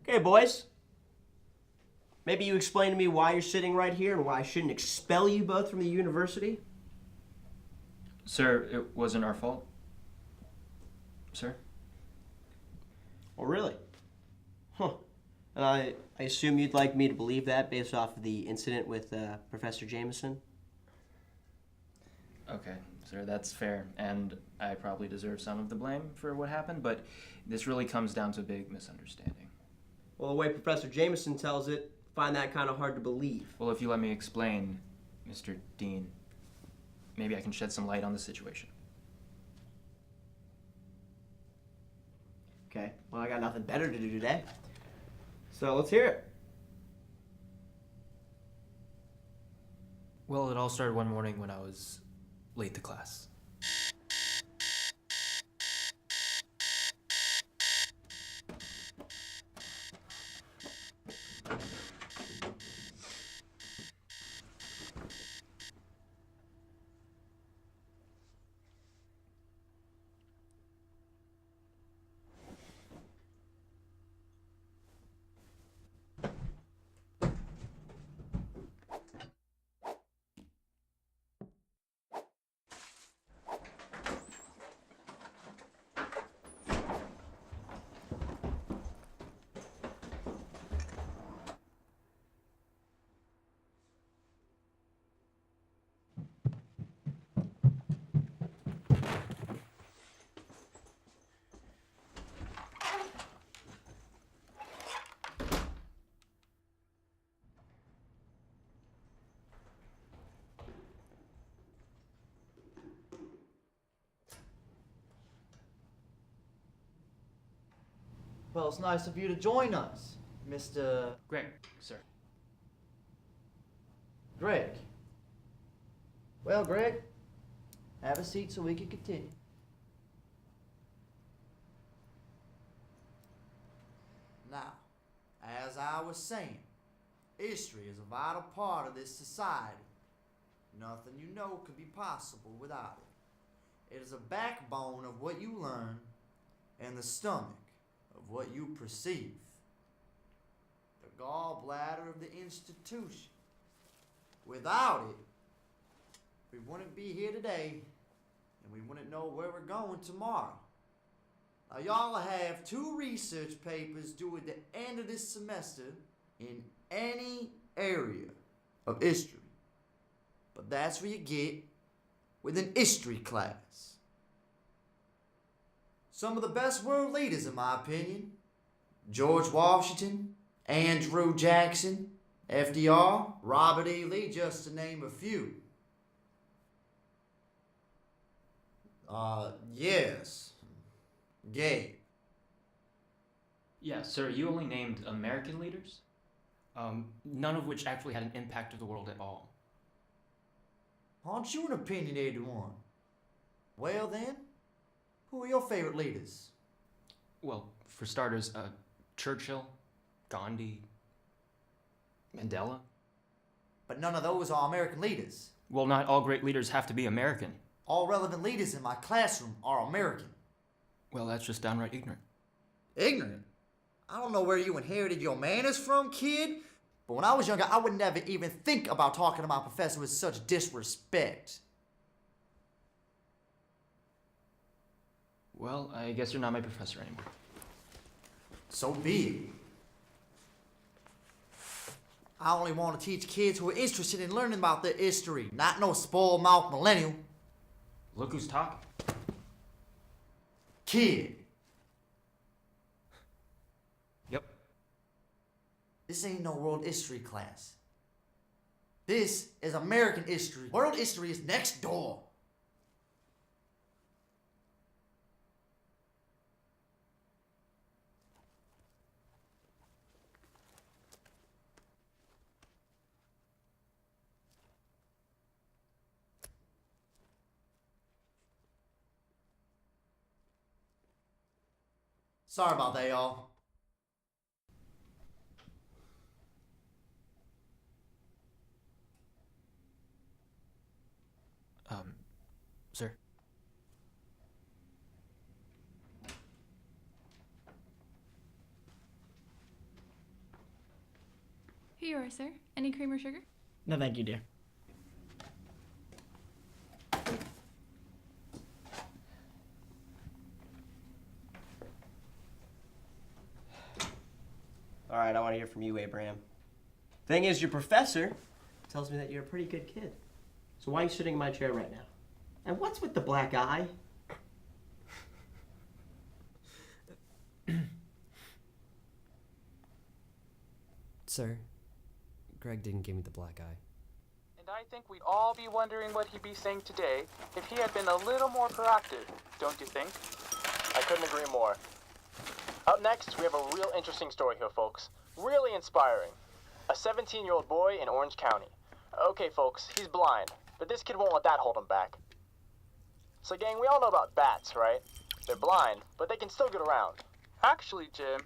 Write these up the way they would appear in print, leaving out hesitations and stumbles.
Okay, boys. Maybe you explain to me why you're sitting right here and why I shouldn't expel you both from the university? Sir, it wasn't our fault. Sir? Oh, really? Huh. And I assume you'd like me to believe that based off of the incident with Professor Jameson? Okay, sir, that's fair. And I probably deserve some of the blame for what happened, but this really comes down to a big misunderstanding. Well, the way Professor Jameson tells it, I find that kind of hard to believe. Well, if you let me explain, Mr. Dean, maybe I can shed some light on the situation. Okay, well, I got nothing better to do today. So let's hear it. Well, it all started one morning when I was late to class. Well, it's nice of you to join us, Mr. Greg, sir. Greg. Well, Greg, have a seat so we can continue. Now, as I was saying, history is a vital part of this society. Nothing you know could be possible without it. It is a backbone of what you learn and the stomach of what you perceive. The gallbladder of the institution. Without it, we wouldn't be here today, and we wouldn't know where we're going tomorrow. Now, y'all have 2 research papers due at the end of this semester in any area of history. But that's what you get with an history class. Some of the best world leaders, in my opinion: George Washington, Andrew Jackson, FDR, Robert E. Lee, just to name a few. Yes. Gabe. Yeah, sir, you only named American leaders? None of which actually had an impact to the world at all. Aren't you an opinionated one? Well then, who are your favorite leaders? Well, for starters, Churchill, Gandhi, Mandela. But none of those are American leaders. Well, not all great leaders have to be American. All relevant leaders in my classroom are American. Well, that's just downright ignorant. Ignorant? I don't know where you inherited your manners from, kid, but when I was younger, I would never even think about talking to my professor with such disrespect. Well, I guess you're not my professor anymore. So be it. I only want to teach kids who are interested in learning about their history, not no spoiled mouth millennial. Look who's talking. Kid. Yep. This ain't no world history class. This is American history. World history is next door. Sorry about that, y'all. Sir. Here you are, sir. Any cream or sugar? No, thank you, dear. All right, I want to hear from you, Abraham. Thing is, your professor tells me that you're a pretty good kid. So why are you sitting in my chair right now? And what's with the black eye? Sir, Greg didn't give me the black eye. And I think we'd all be wondering what he'd be saying today if he had been a little more proactive, don't you think? I couldn't agree more. Up next, we have a real interesting story here, folks. Really inspiring. A 17-year-old boy in Orange County. Okay, folks, he's blind, but this kid won't let that hold him back. So, gang, we all know about bats, right? They're blind, but they can still get around. Actually, Jim,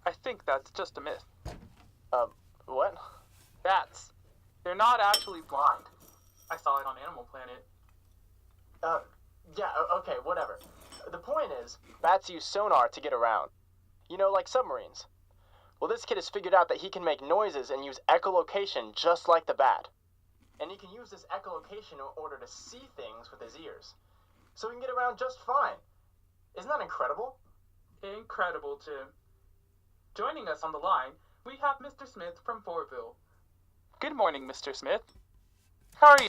I think that's just a myth. What? Bats. They're not actually blind. I saw it on Animal Planet. Yeah, okay, whatever. The point is, bats use sonar to get around. You know, like submarines. Well, this kid has figured out that he can make noises and use echolocation just like the bat. And he can use this echolocation in order to see things with his ears. So he can get around just fine. Isn't that incredible? Incredible, Jim. Joining us on the line, we have Mr. Smith from Fortville. Good morning, Mr. Smith. How are you?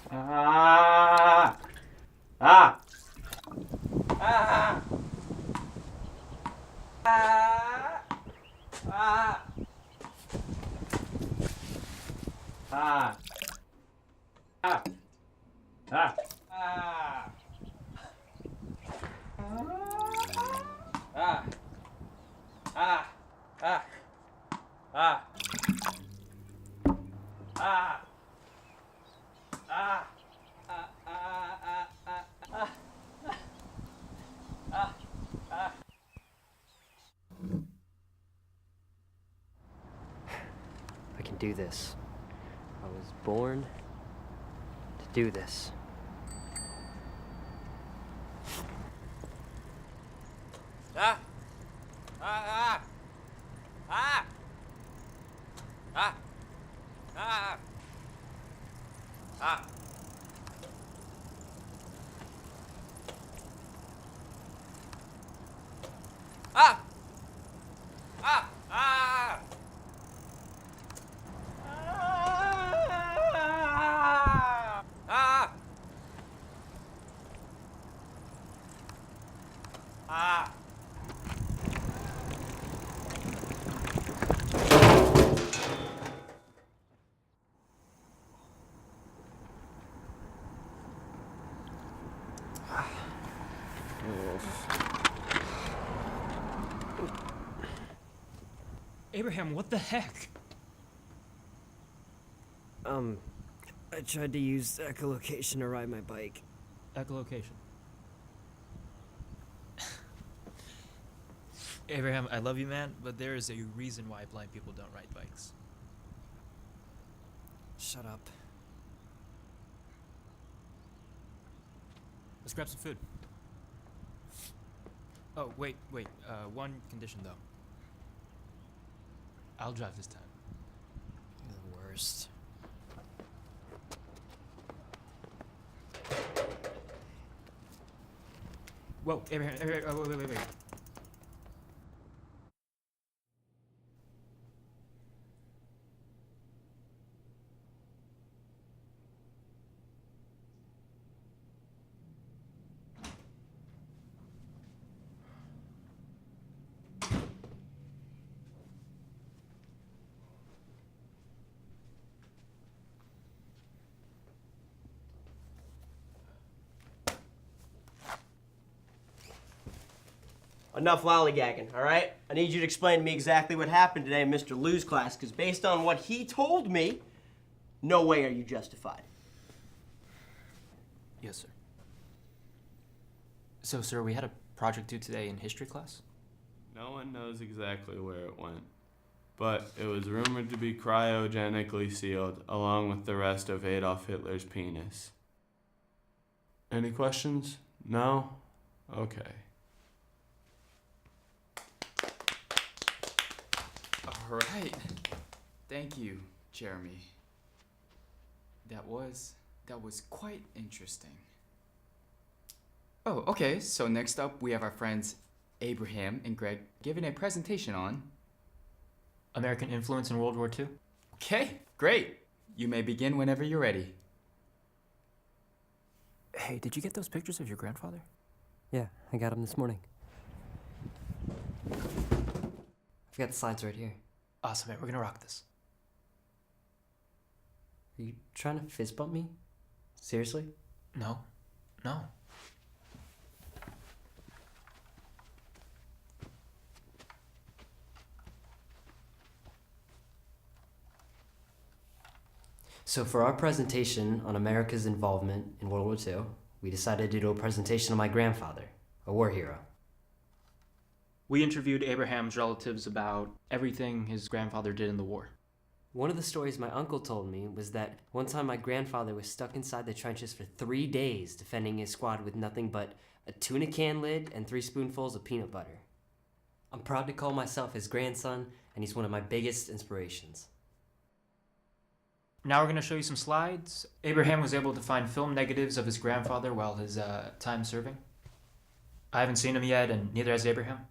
Ah! Ah! Ah! Ah! Ah! Ah! Ah! Ah! Ah! Ah! Ah! Ah! Ah! Ah! Ah! I can do this. I was born to do this. Ah! Ah! Ah! Ah! Ah! Ah! Ah! Ah! Ah! Ah! Ah! Abraham, what the heck? I tried to use echolocation to ride my bike. Echolocation. Abraham, I love you, man, but there is a reason why blind people don't ride bikes. Shut up. Let's grab some food. Oh, wait. One condition, though. I'll drive this time. You're the worst. Whoa, Abraham, wait. Enough lollygagging, all right? I need you to explain to me exactly what happened today in Mr. Liu's class, because based on what he told me, no way are you justified. Yes, sir. So, sir, we had a project due today in history class? No one knows exactly where it went, but it was rumored to be cryogenically sealed along with the rest of Adolf Hitler's penis. Any questions? No? Okay. All right. Thank you, Jeremy. That was quite interesting. Oh, okay. So next up, we have our friends Abraham and Greg giving a presentation on American influence in World War II? Okay, great. You may begin whenever you're ready. Hey, did you get those pictures of your grandfather? Yeah, I got them this morning. I've got the slides right here. Awesome, man. We're gonna rock this. Are you trying to fist bump me? Seriously? No. No. So for our presentation on America's involvement in World War II, we decided to do a presentation on my grandfather, a war hero. We interviewed Abraham's relatives about everything his grandfather did in the war. One of the stories my uncle told me was that one time my grandfather was stuck inside the trenches for 3 days defending his squad with nothing but a tuna can lid and 3 spoonfuls of peanut butter. I'm proud to call myself his grandson, and he's one of my biggest inspirations. Now we're gonna show you some slides. Abraham was able to find film negatives of his grandfather while his time serving. I haven't seen him yet, and neither has Abraham.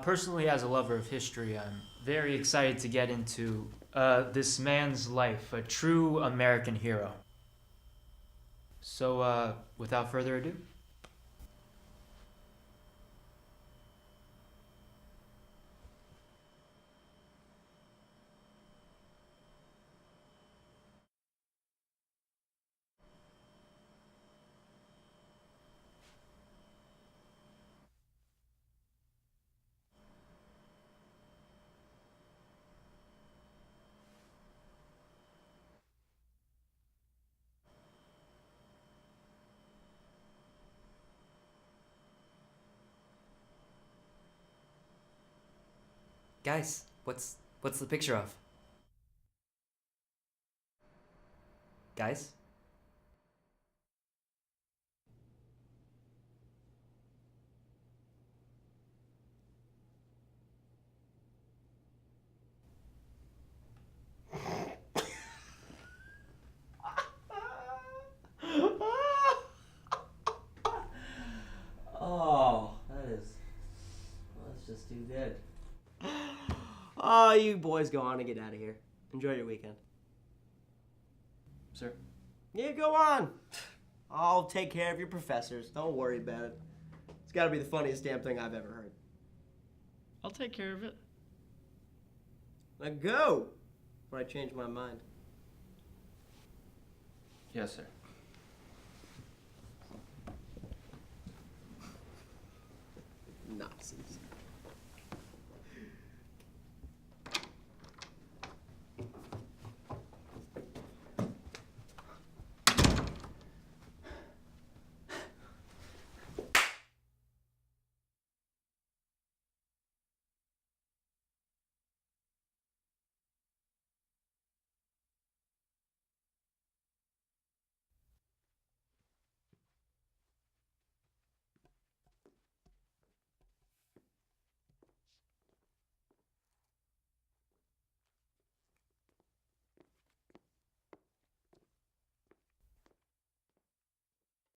Personally, as a lover of history, I'm very excited to get into this man's life, a true American hero. So, without further ado. Guys, what's the picture of? Guys? Oh, that's just too good. Oh, you boys go on and get out of here. Enjoy your weekend. Sir? Yeah, go on. I'll take care of your professors. Don't worry about it. It's got to be the funniest damn thing I've ever heard. I'll take care of it. Now go, before I change my mind. Yes, sir. Nazis.